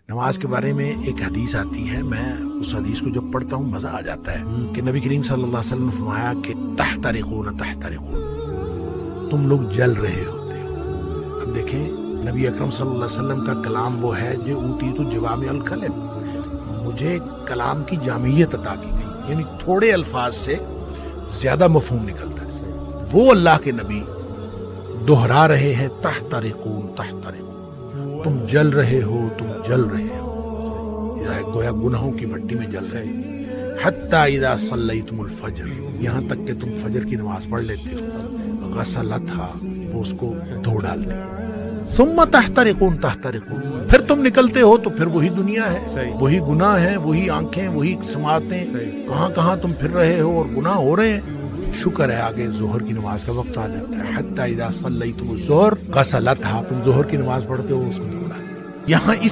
نماز کے بارے میں ایک حدیث آتی ہے، میں اس حدیث کو جب پڑھتا ہوں مزہ آ جاتا ہے کہ نبی کریم صلی اللہ علیہ وسلم نے فرمایا کہ تحترقون تحترقون، تم لوگ جل رہے ہوتے ہو۔ اب دیکھیں نبی اکرم صلی اللہ علیہ وسلم کا کلام وہ ہے جو اوتیت جوامع الکلم، مجھے کلام کی جامعیت عطا کی گئی، یعنی تھوڑے الفاظ سے زیادہ مفہوم نکلتا ہے۔ وہ اللہ کے نبی دہرا رہے ہیں تحترقون تحترقون، تم جل رہے ہو، تم جل رہے ہو، گویا گناہوں کی بھٹی میں جل رہے ہو۔ حتی اذا صلیتم الفجر، یہاں تک کہ تم فجر کی نماز پڑھ لیتے ہو، غسلتھا، وہ اس کو دھو ڈالتے ہیں، ثم تحترقون تحترقون، پھر تم نکلتے ہو تو پھر وہی دنیا ہے، وہی گناہ ہے، وہی آنکھیں، وہی سماعتیں، کہاں کہاں تم پھر رہے ہو اور گناہ ہو رہے ہیں۔ شکر ہے آگے ظہر کی نماز کا وقت آ جاتا ہے، حتی اذا صلیتم الظہر غسلتھا، تم ظہر کی نماز پڑھتے ہو اس کو دھو ڈالتے ہیں۔ یہاں اسی